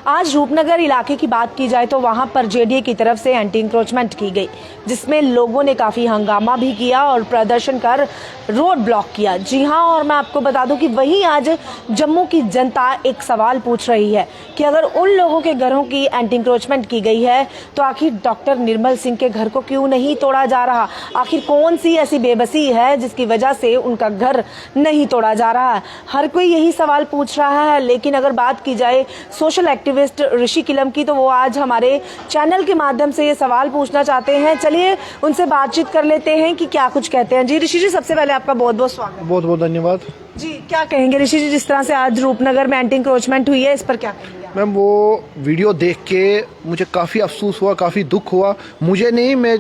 आज रूपनगर इलाके की बात की जाए तो वहां पर जेडीए की तरफ से एंटी इंक्रोचमेंट की गई, जिसमें लोगों ने काफी हंगामा भी किया और प्रदर्शन कर रोड ब्लॉक किया। जी हां, और मैं आपको बता दूं कि वहीं आज जम्मू की जनता एक सवाल पूछ रही है कि अगर उन लोगों के घरों की एंटी इंक्रोचमेंट की गई है तो आखिर डॉक्टर निर्मल सिंह के घर को क्यों नहीं तोड़ा जा रहा? आखिर कौन सी ऐसी बेबसी है जिसकी वजह से उनका घर नहीं तोड़ा जा रहा है? हर कोई यही सवाल पूछ रहा है। लेकिन अगर बात की जाए सोशल एक्टिविस्ट ऋषि किलम की, तो वो आज हमारे चैनल के माध्यम से ये सवाल पूछना चाहते हैं। चलिए उनसे बातचीत कर लेते हैं कि क्या कुछ कहते हैं। जी ऋषि जी, सबसे पहले आपका बहुत बहुत स्वागत। बहुत बहुत धन्यवाद। जी, क्या कहेंगे ऋषि जी, जिस तरह से आज रूपनगर में एंटी इंक्रोचमेंट हुई है, इस पर क्या कहेंगे? मैम, वो वीडियो देख के मुझे काफ़ी अफसोस हुआ, काफ़ी दुख हुआ। मुझे नहीं, मैं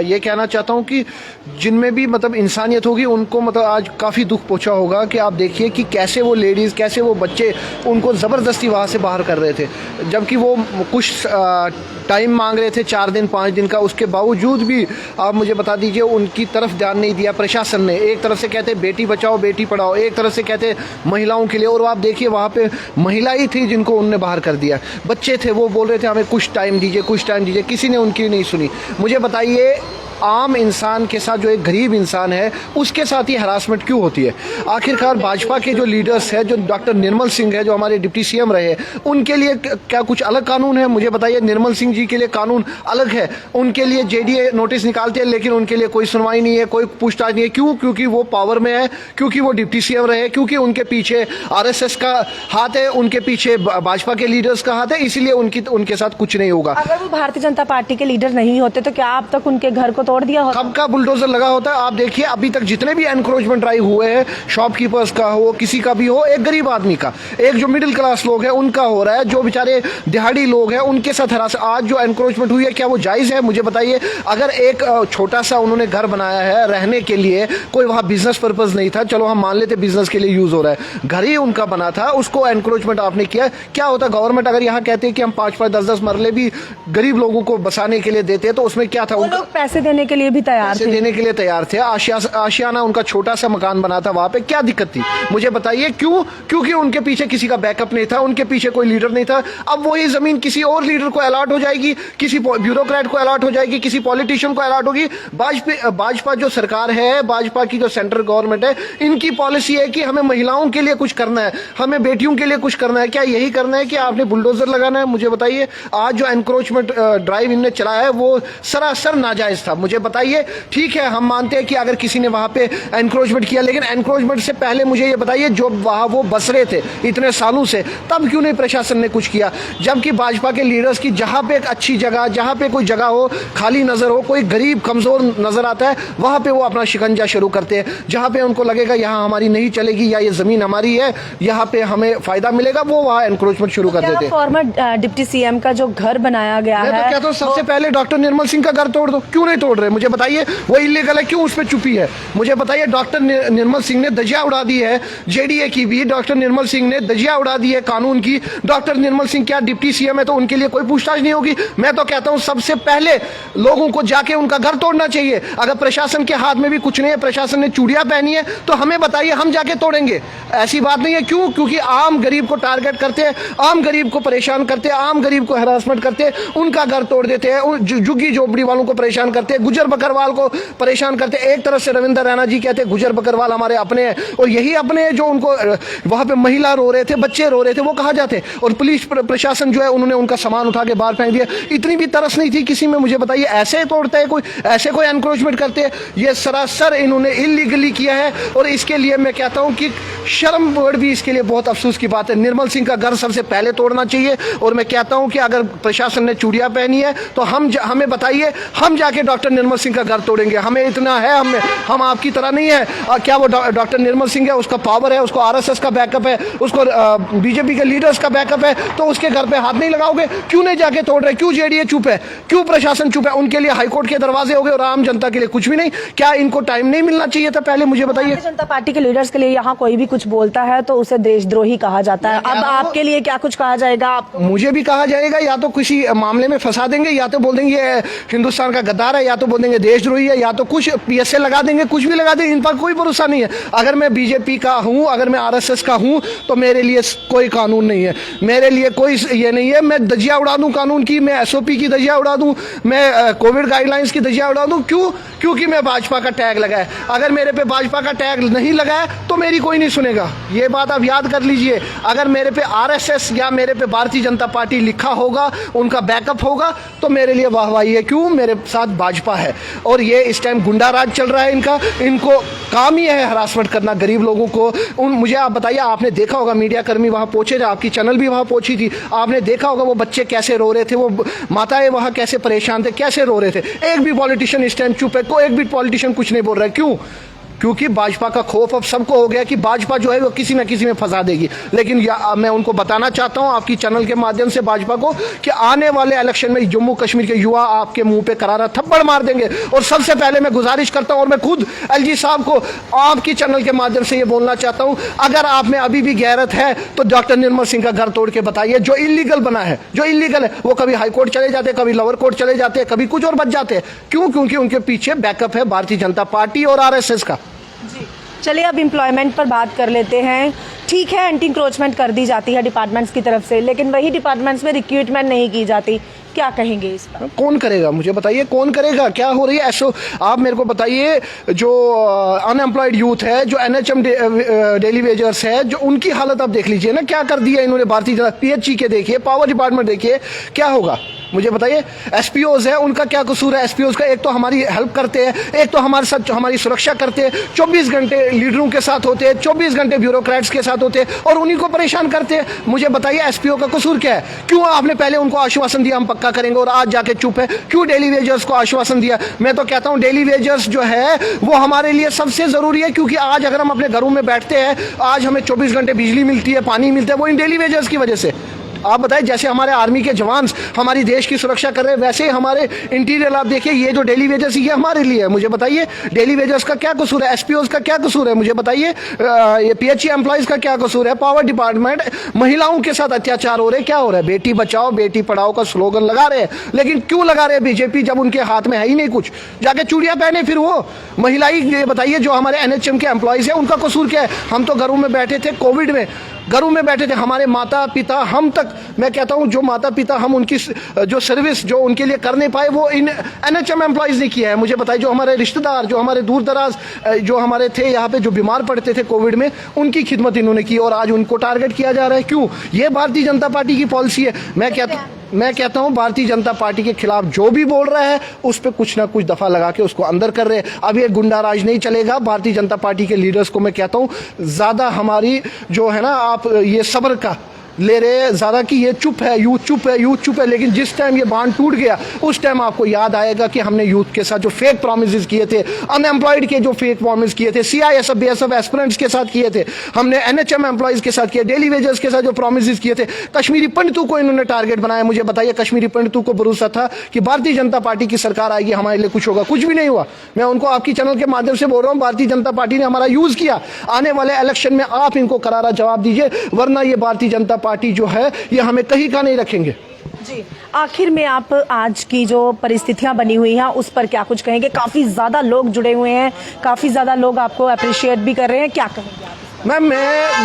ये कहना चाहता हूँ कि जिनमें भी मतलब इंसानियत होगी उनको मतलब आज काफ़ी दुख पहुँचा होगा कि आप देखिए कि कैसे वो लेडीज़, कैसे वो बच्चे उनको ज़बरदस्ती वहाँ से बाहर कर रहे थे, जबकि वो कुछ टाइम मांग रहे थे 4 दिन 5 दिन का। उसके बावजूद भी आप मुझे बता दीजिए उनकी तरफ ध्यान नहीं दिया प्रशासन ने। एक तरफ से कहते बेटी बचाओ बेटी पढ़ाओ, एक तरफ से कहते महिलाओं के लिए, और आप देखिए वहाँ पे महिला ही थी जिनको उनने बाहर कर दिया। बच्चे थे, वो बोल रहे थे हमें कुछ टाइम दीजिए, कुछ टाइम दीजिए, किसी ने उनकी नहीं सुनी। मुझे बताइए, आम इंसान के साथ, जो एक गरीब इंसान है उसके साथ ही हरासमेंट क्यों होती है? आखिरकार भाजपा के जो लीडर्स हैं, जो डॉक्टर निर्मल सिंह है, जो हमारे डिप्टी सीएम रहे, उनके लिए क्या कुछ अलग कानून है? मुझे बताइए, निर्मल सिंह जी के लिए कानून अलग है, उनके लिए जेडीए नोटिस निकालते हैं लेकिन उनके लिए कोई सुनवाई नहीं है, कोई पूछताछ नहीं है। क्यों? क्योंकि वो पावर में है, क्योंकि वो डिप्टी सीएम रहे, क्योंकि उनके पीछे आरएसएस का हाथ है, उनके पीछे भाजपा के लीडर्स का हाथ है, इसीलिए उनके साथ कुछ नहीं होगा। अगर वो भारतीय जनता पार्टी के लीडर नहीं होते तो क्या अब तक उनके घर को तोड़ दिया होता? कब का बुलडोजर लगा होता है? आप देखिए अभी तक जितने भी एनक्रोचमेंट ड्राइव हुए हैं, शॉपकीपर्स का हो, किसी का भी हो, एक गरीब आदमी का, एक जो मिडिल क्लास लोग हैं उनका हो रहा है, जो बेचारे दिहाड़ी लोग हैं उनके साथ हरास। आज जो एनक्रोचमेंट हुई है, क्या वो जायज है? मुझे बताइए। अगर एक छोटा सा उन्होंने घर बनाया है रहने के लिए, कोई वहां बिजनेस पर्पज नहीं था, चलो हम मान लेते बिजनेस के लिए यूज हो रहा है, घर ही उनका बना था, उसको एनक्रोचमेंट आपने किया। क्या होता गवर्नमेंट अगर यहाँ कहते हैं कि हम 5-5, 10-10 मरले भी गरीब लोगों को बसाने के लिए देते हैं, तो उसमें क्या था? वो लोग पैसे देने के लिए भी तैयार थे, देने के लिए तैयार थे। आशियाना उनका छोटा सा मकान बना था, वहां पे क्या दिक्कत थी? मुझे बताइए क्यों? क्योंकि उनके पीछे किसी का बैकअप नहीं था, उनके पीछे कोई लीडर नहीं था। अब वही जमीन किसी और लीडर को अलॉट हो जाएगी, किसी ब्यूरोक्रेट को अलॉट हो जाएगी, किसी पॉलिटिशियन को अलॉट होगी। भाजपा जो सरकार है, भाजपा की जो सेंट्रल गवर्नमेंट है, इनकी पॉलिसी है कि हमें महिलाओं के लिए कुछ करना है, हमें बेटियों के लिए कुछ करना है। क्या यही करना है कि आपने बुलडोजर लगाना है? मुझे बताइए, आज जो एनक्रोचमेंट ड्राइव इनने चलाया है वो सरासर नाजायज था। मुझे बताइए, ठीक है हम मानते हैं कि अगर किसी ने वहां पे एनक्रोचमेंट किया, लेकिन एनक्रोचमेंट से पहले मुझे ये बताइए, जो वहां वो बस रहे थे इतने सालों से, तब क्यों नहीं प्रशासन ने कुछ किया? जबकि भाजपा के लीडर्स की जहां पे एक अच्छी जगह, जहां पे कोई जगह हो, खाली नजर हो, कोई गरीब कमजोर नजर आता है, वहां पे वो अपना शिकंजा शुरू करते हैं। जहां पे उनको लगेगा यहाँ हमारी नहीं चलेगी या ये जमीन हमारी है, यहाँ पे हमें फायदा मिलेगा, वो वहां एनक्रोचमेंट शुरू कर देते हैं। फॉर्मर डिप्टी सीएम का जो घर बनाया गया है, मैं तो कहता हूं सबसे पहले डॉक्टर निर्मल सिंह का घर तोड़ दो। क्यों नहीं तोड़ रहे? मुझे बताइए, वो इलीगल है, क्यों उस पर चुपी है? मुझे बताइए, डॉक्टर निर्मल सिंह ने धज्जियां उड़ा दी है, जेडीए की भी डॉक्टर निर्मल सिंह ने धज्जियां उड़ा दी है कानून की। डॉक्टर निर्मल सिंह क्या डिप्टी सीएम है तो उनके लिए कोई पूछताछ नहीं होगी? मैं तो कहता हूं सबसे पहले लोगों को जाके उनका घर तोड़ना चाहिए। अगर प्रशासन के हाथ में भी कुछ नहीं है, प्रशासन ने चूड़ियां पहनी है, तो हमें बताइए, हम जाके तोड़ेंगे। ऐसी बात नहीं है। क्यों? क्योंकि आम गरीब को टारगेट करते हैं, आम गरीब को परेशान करते हैं, आम गरीब को हरासमेंट करते हैं, उनका घर तोड़ देते हैं, झुग्गी झोपड़ी वालों को परेशान करते हैं, गुजर बकरवाल को परेशान करते हैं। एक तरफ से रविंद्र रैना जी कहते हैं गुजर बकरवाल हमारे अपने हैं, और यही अपने हैं जो उनको वहां पे महिला रो रहे थे, बच्चे रो रहे थे, वो कहाँ जाते? और पुलिस प्रशासन जो है उन्होंने उनका सामान उठा के बाहर फेंक दिया। इतनी भी तरस नहीं थी किसी में? मुझे बताइए, ऐसे तोड़ते हैं कोई? ऐसे कोई एनक्रोचमेंट करते हैं? ये सरासर इन्होंने इलीगली किया है, और इसके लिए मैं कहता हूं कि शर्म वर्ड भी इसके लिए बहुत अफसोस की बात है। निर्मल सिंह का घर सबसे पहले तोड़ना चाहिए, और मैं कहता हूं कि अगर प्रशासन ने चूड़ियां पहनी है तो हमें बताइए, हम जाके डॉक्टर निर्मल सिंह का घर तोड़ेंगे। हमें इतना है, हम आपकी तरह नहीं है। क्या वो डॉक्टर निर्मल सिंह है, उसका पावर है, उसको आरएसएस का बैकअप है, उसको बीजेपी के लीडर्स का बैकअप है, तो उसके घर पे हाथ नहीं लगाओगे? क्यों नहीं जाके तोड़ रहे? क्यों जेडीए चुप है? क्यों प्रशासन चुप है? उनके लिए हाईकोर्ट के दरवाजे हो गए और आम जनता के लिए कुछ भी नहीं। क्या इनको टाइम नहीं मिलना चाहिए था पहले? मुझे बताइए। भारतीय जनता पार्टी के लीडर्स के लिए यहाँ कोई भी कुछ बोलता है तो उसे देशद्रोही कहा जाता है। अब आपके लिए क्या कुछ कहा जाएगा? आपको? मुझे भी कहा जाएगा, या तो किसी मामले में फंसा देंगे, या तो बोल देंगे ये हिंदुस्तान का गद्दार है, या तो बोल देंगे देशद्रोही है, या तो कुछ PSA लगा देंगे, कुछ भी लगा देंगे, इन पर कोई भरोसा नहीं है। अगर मैं बीजेपी का हूं, अगर मैं RSS का हूं, तो मेरे लिए कोई कानून नहीं है, मेरे लिए कोई ये नहीं है। मैं धज्जियां उड़ा दूं कानून की, मैं SOP की धज्जियां उड़ा दूं, मैं कोविड गाइडलाइंस की धज्जियां उड़ा दूं। क्यों? क्योंकि मैं भाजपा का टैग लगा है। अगर मेरे पे भाजपा का टैग नहीं लगा है तो मेरी कोई नहीं सुनेगा, ये बात आप याद कर लीजिए। अगर मेरे पे RSS या मेरे पे भारतीय जनता पार्टी लिखा होगा, उनका बैकअप होगा, तो मेरे लिए वाहवाही है। क्यों? मेरे साथ भाजपा है। और ये इस टाइम गुंडा राज चल रहा है इनका, इनको काम ही है हरासमेंट करना गरीब लोगों को। मुझे आप बताइए, आपने देखा होगा मीडिया कर्मी वहां पहुंचे थे, आपकी चैनल भी वहां पहुंची थी, आपने देखा होगा वो बच्चे कैसे रो रहे थे, वो माताएं वहां कैसे परेशान थे, कैसे रो रहे थे। एक भी पॉलिटिशियन इस टाइम चुप है, कोई एक भी पॉलिटिशियन कुछ नहीं बोल रहा है। क्यों? क्योंकि भाजपा का खौफ अब सबको हो गया कि भाजपा जो है वो किसी न किसी में फंसा देगी। लेकिन मैं उनको बताना चाहता हूं आपकी चैनल के माध्यम से भाजपा को कि आने वाले इलेक्शन में जम्मू कश्मीर के युवा आपके मुंह पे करारा थप्पड़ मार देंगे। और सबसे पहले मैं गुजारिश करता हूं, और मैं खुद LG साहब को आपकी चैनल के माध्यम से ये बोलना चाहता हूं, अगर आप में अभी भी गैरत है तो डॉक्टर निर्मल सिंह का घर तोड़ के बताइए। जो इलीगल बना है, जो इलीगल है, वो कभी हाई कोर्ट चले जाते, कभी लोअर कोर्ट चले जाते, कभी कुछ और बच जाते। क्यों? क्योंकि उनके पीछे बैकअप है भारतीय जनता पार्टी और RSS का। जी, चलिए अब एम्प्लॉयमेंट पर बात कर लेते हैं। ठीक है, एंटी इंक्रोचमेंट कर दी जाती है डिपार्टमेंट्स की तरफ से, लेकिन वही डिपार्टमेंट्स में रिक्रूटमेंट नहीं की जाती। क्या कहेंगे इस पर? कौन करेगा? मुझे बताइए, कौन करेगा? क्या हो रही है ऐसो? आप मेरे को बताइए, जो अनएम्प्लॉयड यूथ है, जो NHM डेली वेजर्स है, जो उनकी हालत आप देख लीजिए ना, क्या कर दिया इन्होंने भारतीय जनता। PHE के देखिए, पावर डिपार्टमेंट देखिए, क्या होगा मुझे बताइए। SPOs है, उनका क्या कसूर है? SPOs का एक तो हमारी हेल्प करते हैं, एक तो हमारे साथ हमारी सुरक्षा करते हैं, 24 घंटे लीडरों के साथ होते हैं, 24 घंटे ब्यूरोक्रेट्स के साथ होते हैं, और उन्हीं को परेशान करते हैं। मुझे बताइए SPO का कसूर क्या है? क्यों आपने पहले उनको आश्वासन दिया हम पक्का करेंगे, और आज जाके चुप है? क्यों डेली वेजर्स को आश्वासन दिया? मैं तो कहता हूं डेली वेजर्स जो है वो हमारे लिए सबसे जरूरी है, क्योंकि आज अगर हम अपने घरों में बैठते हैं, आज हमें 24 घंटे बिजली मिलती है, पानी मिलता है, वो इन डेली वेजर्स की वजह से। आप बताएं, जैसे हमारे आर्मी के जवान हमारी देश की सुरक्षा कर रहे हैं, वैसे ही हमारे इंटीरियर आप देखिए, ये जो डेली वेजर्स ये हमारे लिए है। मुझे बताइए डेली वेजर्स का क्या कसूर है? SPOs का क्या कसूर है? मुझे बताइए ये PHE एम्प्लॉइज का क्या कसूर है? पावर डिपार्टमेंट, महिलाओं के साथ अत्याचार हो रहे, क्या हो रहा है? बेटी बचाओ बेटी पढ़ाओ का स्लोगन लगा रहे हैं, लेकिन क्यों लगा रहे हैं बीजेपी, जब उनके हाथ में है ही नहीं कुछ? जाके चूड़ियां पहने फिर वो महिलाएं। ये बताइए, जो हमारे NHM के एम्प्लॉइज है, उनका कसूर क्या है? हम तो घरों में बैठे थे, कोविड में घरों में बैठे थे, हमारे माता पिता, हम तक, मैं कहता हूं जो माता पिता हम उनकी जो सर्विस जो उनके लिए कर नहीं पाए, वो इन NHM एम्प्लॉइज ने किया है। मुझे बताइए, जो हमारे रिश्तेदार, जो हमारे दूर दराज जो हमारे थे यहाँ पे, जो बीमार पड़ते थे कोविड में, उनकी खिदमत इन्होंने की, और आज उनको टारगेट किया जा रहा है। क्यों? ये भारतीय जनता पार्टी की पॉलिसी है। मैं कहता हूं भारतीय जनता पार्टी के खिलाफ जो भी बोल रहा है, उस पर कुछ ना कुछ दफा लगा के उसको अंदर कर रहे हैं। अब ये गुंडा राज नहीं चलेगा। भारतीय जनता पार्टी के लीडर्स को मैं कहता हूं, ज्यादा हमारी जो है ना, आप ये सब्र का ले रहे हैं ज्यादा, कि ये चुप है, यूथ चुप है, यूथ चुप है। लेकिन जिस टाइम ये बांध टूट गया, उस टाइम आपको याद आएगा कि हमने यूथ के साथ जो फेक प्रॉमिसेस किए थे, अनएम्प्लॉयड के जो फेक प्रॉमिस किए थे, CISF BSF एस्पिरेंट्स के साथ किए थे, हमने NHM एम्प्लॉइज के साथ किए, डेली वेजर्स के साथ जो प्रॉमिसेस किए थे, कश्मीरी पंडितों को इन्होंने टारगेट बनाया। मुझे बताइए, कश्मीरी पंडितों को भरोसा था कि भारतीय जनता पार्टी की सरकार आएगी, हमारे लिए कुछ होगा? कुछ भी नहीं हुआ। मैं उनको आपकी चैनल के माध्यम से बोल रहा हूं, भारतीय जनता पार्टी ने हमारा यूज किया। आने वाले इलेक्शन में आप इनको करारा जवाब दीजिए, वरना ये भारतीय जनता पार्टी जो है ये हमें कहीं का नहीं रखेंगे। जी, आखिर में आप आज की जो परिस्थितियां बनी हुई हैं उस पर क्या कुछ कहेंगे? काफी ज्यादा लोग जुड़े हुए हैं, काफी ज्यादा लोग आपको अप्रिशिएट भी कर रहे हैं, क्या कहेंगे आप? मैं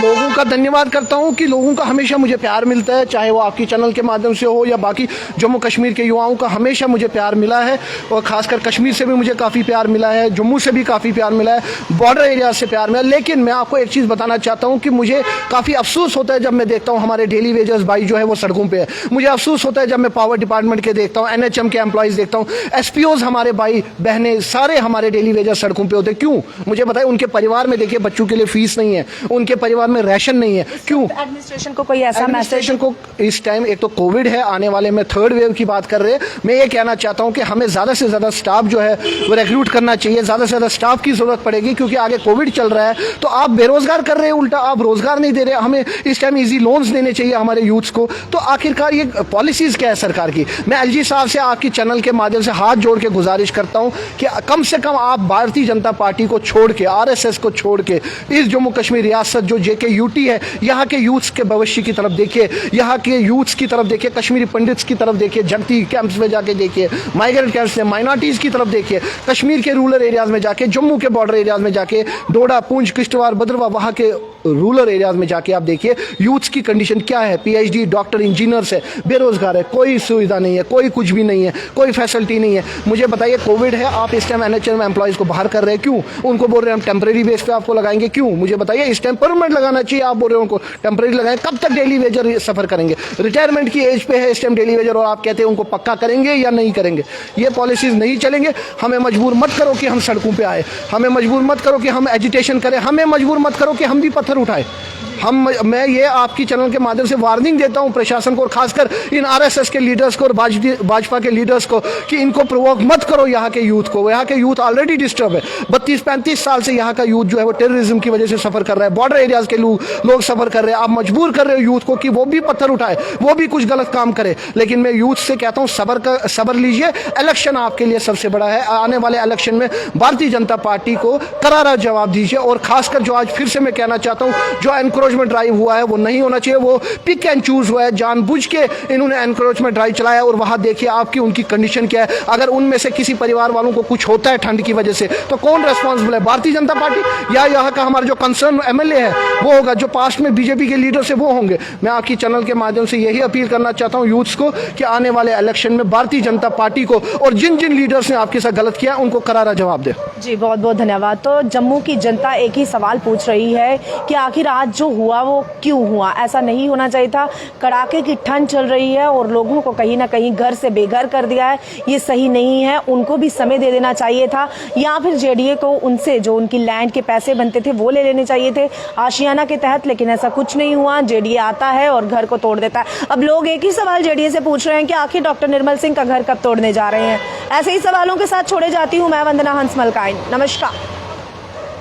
लोगों का धन्यवाद करता हूं कि लोगों का हमेशा मुझे प्यार मिलता है, चाहे वो आपकी चैनल के माध्यम से हो या बाकी जम्मू कश्मीर के युवाओं का हमेशा मुझे प्यार मिला है। और खासकर कश्मीर से भी मुझे काफ़ी प्यार मिला है, जम्मू से भी काफ़ी प्यार मिला है, बॉर्डर एरिया से प्यार मिला। लेकिन मैं आपको एक चीज़ बताना चाहता हूँ कि मुझे काफ़ी अफसोस होता है जब मैं देखता हूँ हमारे डेली वेजर्स भाई जो है वो सड़कों पर है। मुझे अफसोस होता है जब मैं पावर डिपार्टमेंट के देखता हूँ, NHM के एम्प्लॉइज़ देखता हूँ, SPOs हमारे भाई बहनें सारे हमारे डेली वेजर्स सड़कों पर होते। क्यों? मुझे बताइए, उनके परिवार में देखिए बच्चों के लिए फीस नहीं है, उनके परिवार में राशन नहीं है। क्यों? एडमिनिस्ट्रेशन को कोई ऐसा मैसेज को इस टाइम, एक तो कोविड है, आने वाले में थर्ड वेव की बात कर रहे हैं। मैं ये कहना चाहता हूं कि हमें ज्यादा से ज्यादा स्टाफ जो है वो रिक्रूट करना चाहिए, ज्यादा से ज्यादा स्टाफ की जरूरत पड़ेगी, क्योंकि आगे कोविड चल रहा है। तो आप बेरोजगार कर रहे हैं, उल्टा आप रोजगार नहीं दे रहे। हमें इस टाइम इजी लोन्स देने चाहिए हमारे यूथ्स को। तो आखिरकार ये पॉलिसीज क्या है सरकार की? मैं LG साहब से आपकी चैनल के माध्यम से हाथ जोड़ के गुजारिश करता हूं कि कम से कम आप भारतीय जनता पार्टी को छोड़ के, RSS को छोड़ के, इस जम्मू कश्मीर कश्मीर रियासत जो JKUT है, यहाँ के यूथ्स के भविष्य की तरफ देखिए, यहाँ के यूथ्स की तरफ देखिए, कश्मीरी पंडित्स की तरफ देखिए, जगती कैंप्स में जाके देखिए, माइग्रेंट कैंप्स में माइनॉरिटीज़ की तरफ देखिए, कश्मीर के रूरल एरियाज़ में जाके, जम्मू के बॉर्डर एरियाज़ में जाके, डोडा, पूंछ, किश्तवाड़, भद्रवाह, वहाँ के रूरल एरियाज़ में जाके आप देखिए यूथ्स की कंडीशन क्या है। PhD डॉक्टर इंजीनियर्स है, बेरोजगार है, कोई सुविधा नहीं है, कोई कुछ भी नहीं है, कोई फैसिलिटी नहीं है। मुझे बताइए, कोविड है, आप इस टाइम NHM में एम्प्लॉयज़ को बाहर कर रहे हैं, क्यों? उनको बोल रहे हैं हम टेम्परेरी बेस पे आपको लगाएंगे, क्यों? मुझे बताइए, इस टाइम परमानेंट लगाना चाहिए, आप बोल रहे हो उनको टेम्परेरी लगाएं। कब तक डेली वेजर सफर करेंगे? रिटायरमेंट की एज पे है इस टाइम डेली वेजर, और आप कहते हैं उनको पक्का करेंगे या नहीं करेंगे? ये पॉलिसीज नहीं चलेंगे। हमें मजबूर मत करो कि हम सड़कों पे आए, हमें मजबूर मत करो कि हम एजिटेशन करें, हमें मजबूर मत करो कि हम भी पत्थर उठाए। मैं ये आपकी चैनल के माध्यम से वार्निंग देता हूं प्रशासन को, और खासकर इन RSS के लीडर्स को और भाजपा के लीडर्स को, कि इनको प्रोवोक मत करो यहाँ के यूथ को। यहाँ के यूथ ऑलरेडी डिस्टर्ब है। 32-35 साल से यहाँ का यूथ जो है वो टेररिज्म की वजह से सफर कर रहा है, बॉर्डर एरियाज के लोग सफर कर रहे हैं। आप मजबूर कर रहे हो यूथ को कि वो भी पत्थर उठाए, वो भी कुछ गलत काम करे। लेकिन मैं यूथ से कहता हूँ सब्र लीजिए। इलेक्शन आपके लिए सबसे बड़ा है। आने वाले इलेक्शन में भारतीय जनता पार्टी को करारा जवाब दीजिए। और खासकर जो आज फिर से मैं कहना चाहता हूँ, जो एनक्रोचमेंट ड्राइव हुआ है वो नहीं होना चाहिए। वो पिक एंड चूज हुआ है, जानबूझ के इन्होंने एनक्रोचमेंट ड्राइव चलाया। और वहां देखिए आपकी उनकी कंडीशन क्या है। अगर उनमें से किसी परिवार वालों को कुछ होता है ठंड की वजह से, तो कौन रेस्पॉन्सिबल है? भारतीय जनता पार्टी या यहाँ का हमारा जो कंसर्न MLA है वो होगा? जो पास्ट में BJP के लीडर्स है वो होंगे? मैं आपकी चैनल के माध्यम से यही अपील करना चाहता हूँ यूथ्स को कि आने वाले इलेक्शन में भारतीय जनता पार्टी को और जिन जिन लीडर्स ने आपके साथ गलत किया उनको करारा जवाब दे। जी, बहुत बहुत धन्यवाद। तो जम्मू की जनता एक ही सवाल पूछ रही है कि आखिर आज जो हुआ वो क्यों हुआ? ऐसा नहीं होना चाहिए था। कड़ाके की ठंड चल रही है और लोगों को कहीं ना कहीं घर से बेघर कर दिया है, ये सही नहीं है। उनको भी समय दे देना चाहिए था, या फिर JDA को उनसे जो उनकी लैंड के पैसे बनते थे वो ले लेने चाहिए थे आशियाना के तहत। लेकिन ऐसा कुछ नहीं हुआ। JDA आता है और घर को तोड़ देता है। अब लोग एक ही सवाल JDA से पूछ रहे हैं कि आखिर डॉक्टर निर्मल सिंह का घर कब तोड़ने जा रहे हैं? ऐसे ही सवालों के साथ छोड़े जाती हूँ मैं, वंदना हंस मलकाइन। नमस्कार।